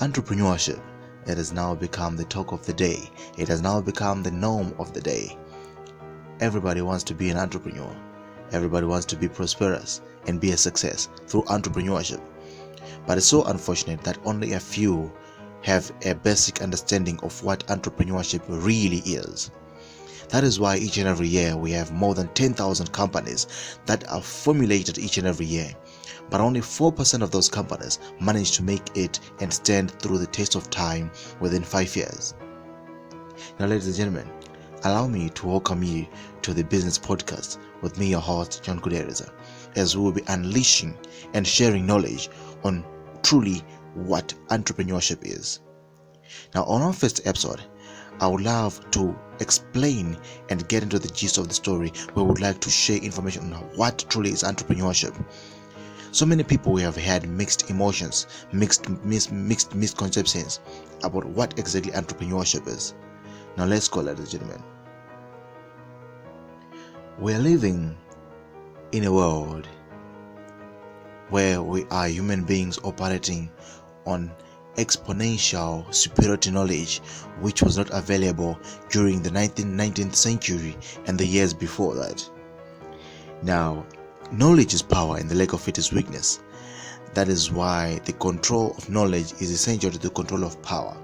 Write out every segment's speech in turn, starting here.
Entrepreneurship, it has now become the talk of the day. It has now become the norm of the day. Everybody wants to be an entrepreneur. Everybody wants to be prosperous and be a success through entrepreneurship. But it's so unfortunate that only a few have a basic understanding of what entrepreneurship really is. That is why each and every year we have more than 10,000 companies that are formulated each and every year. But only 4% of those companies manage to make it and stand through the test of time within 5 years. Now, ladies and gentlemen, allow me to welcome you to the Business Podcast with me, your host, John Kudereza, as we will be unleashing and sharing knowledge on truly what entrepreneurship is. Now, on our first episode, I would love to explain and get into the gist of the story. We would like to share information on what truly is entrepreneurship. So many people have had mixed emotions, mixed misconceptions about what exactly entrepreneurship is. Now let's go, ladies and gentlemen. We are living in a world where we are human beings operating on exponential superiority knowledge, which was not available during the 19th century and the years before that. Now, knowledge is power and the lack of it is weakness. That is why the control of knowledge is essential to the control of power.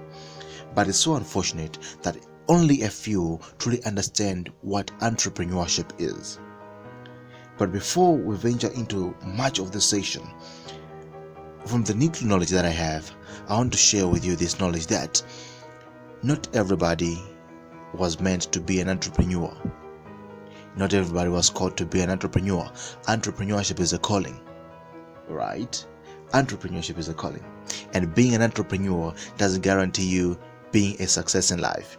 But it's so unfortunate that only a few truly understand what entrepreneurship is. But before we venture into much of the session, from the little knowledge that I have, I want to share with you this knowledge that not everybody was meant to be an entrepreneur. Not everybody was called to be an entrepreneur. Entrepreneurship is a calling, right? Entrepreneurship is a calling. And being an entrepreneur doesn't guarantee you being a success in life.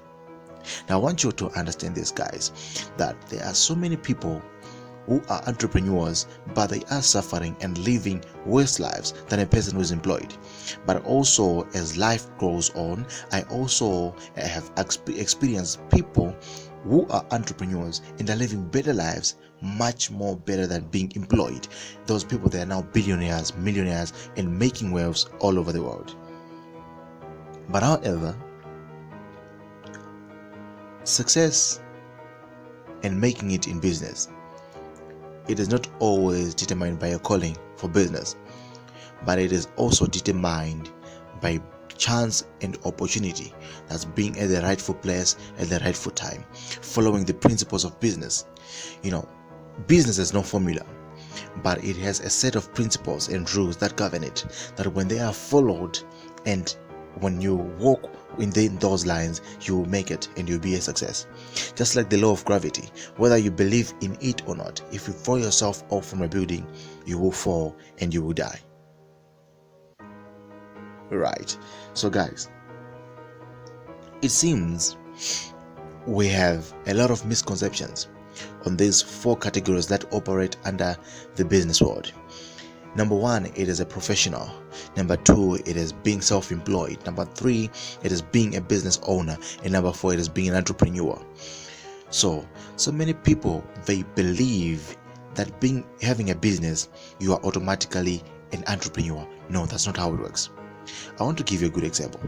Now, I want you to understand this, guys, that there are so many people who are entrepreneurs, but they are suffering and living worse lives than a person who is employed. But also, as life goes on, I also have experienced people who are entrepreneurs and are living better lives, much more better than being employed. Those people, they are now billionaires, millionaires, and making waves all over the world. But however, success and making it in business, it is not always determined by a calling for business, but it is also determined by chance and opportunity. That's being at the rightful place at the rightful time, following the principles of business. Business has no formula, but it has a set of principles and rules that govern it, that when they are followed and when you walk within those lines, you will make it and you'll be a success. Just like the law of gravity, whether you believe in it or not, if you throw yourself off from a building, you will fall and you will die. Right. So guys, it seems we have a lot of misconceptions on these 4 categories that operate under the business world. Number 1, it is a professional. Number 2, it is being self-employed. Number 3, it is being a business owner. And number 4, it is being an entrepreneur. So many people, they believe that having a business, you are automatically an entrepreneur. No, that's not how it works. I want to give you a good example.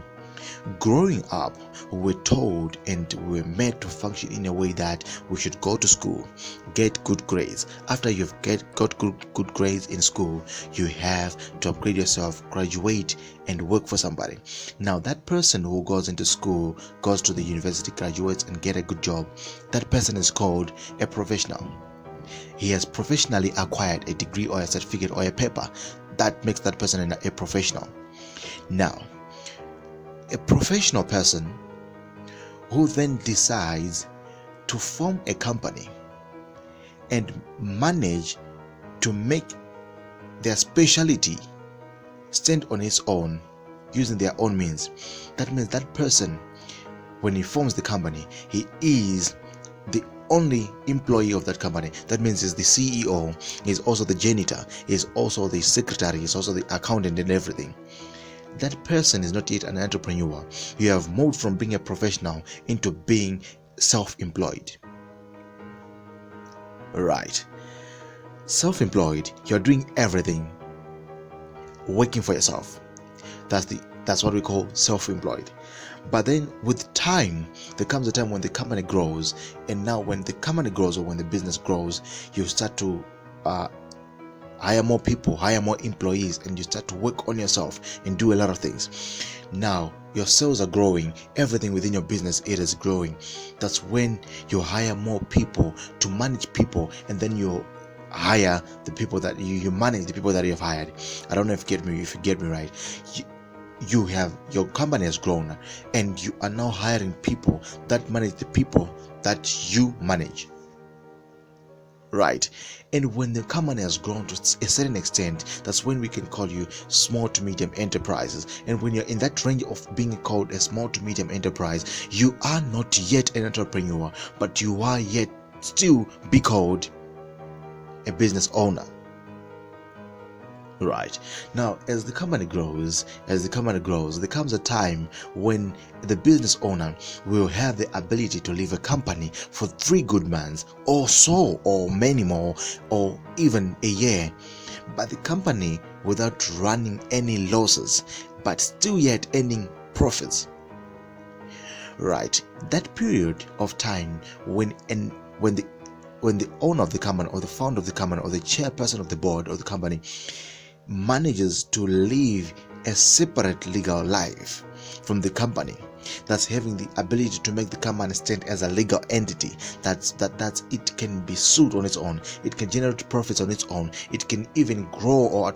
Growing up, we were told and we were made to function in a way that we should go to school, get good grades. After you've got good grades in school, you have to upgrade yourself, graduate, and work for somebody. Now, that person who goes into school, goes to the university, graduates, and get a good job, that person is called a professional. He has professionally acquired a degree or a certificate or a paper that makes that person a professional. Now, a professional person who then decides to form a company and manage to make their specialty stand on its own using their own means, that means that person, when he forms the company, he is the only employee of that company. That means he's the CEO, he's also the janitor, he's also the secretary, he's also the accountant and everything. That person is not yet an entrepreneur. You have moved from being a professional into being self-employed. Right. Self-employed, you're doing everything, working for yourself. That's the That's what we call self-employed. But then with time, there comes a time when the company grows, and now when the company grows or when the business grows, you start to hire more people, hire more employees, and you start to work on yourself and do a lot of things. Now your sales are growing, everything within your business, it is growing. That's when you hire more people to manage people, and then you hire the people that you manage the people that you have hired. I don't know if you get me right. You have, your company has grown, and you are now hiring people that manage the people that you manage, right? And when the company has grown to a certain extent, that's when we can call you small to medium enterprises. And when you're in that range of being called a small to medium enterprise, you are not yet an entrepreneur, but you are yet still be called a business owner. Right. Now, as the company grows, there comes a time when the business owner will have the ability to leave a company for 3 good months or so, or many more, or even a year, but the company without running any losses, but still yet earning profits. Right. That period of time when the owner of the company, or the founder of the company, or the chairperson of the board of the company manages to live a separate legal life from the company, that's having the ability to make the company stand as a legal entity, that's it can be sued on its own, it can generate profits on its own, it can even grow or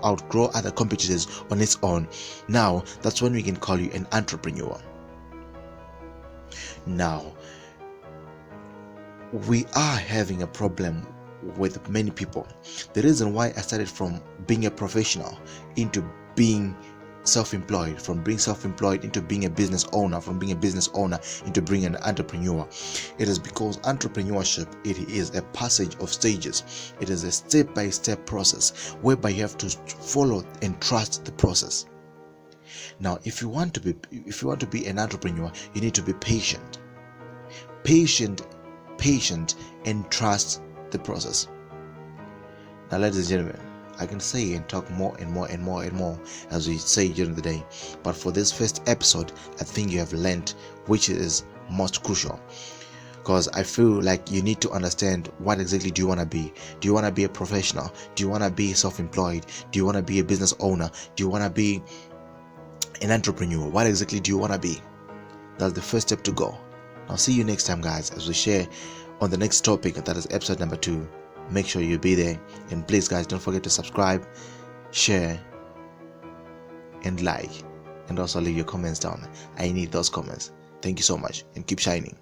outgrow other competitors on its own. Now that's when we can call you an entrepreneur. Now we are having a problem with many people. The reason why I started from being a professional into being self-employed, from being self-employed into being a business owner, from being a business owner into being an entrepreneur, it is because entrepreneurship, it is a passage of stages. It is a step-by-step process whereby you have to follow and trust the process. Now if you want to be an entrepreneur, you need to be patient and trust the process. Now, ladies and gentlemen, I can say and talk more and more as we say during the day, but for this first episode, I think you have learned which is most crucial, because I feel like you need to understand what exactly do you want to be. Do you want to be a professional? Do you want to be self-employed? Do you want to be a business owner? Do you want to be an entrepreneur? What exactly do you want to be? That's the first step to go. I'll see you next time, guys, as we share on the next topic, that is episode number 2. Make sure you be there, and please, guys, don't forget to subscribe, share, and like, and also leave your comments down. I need those comments. Thank you so much, and keep shining.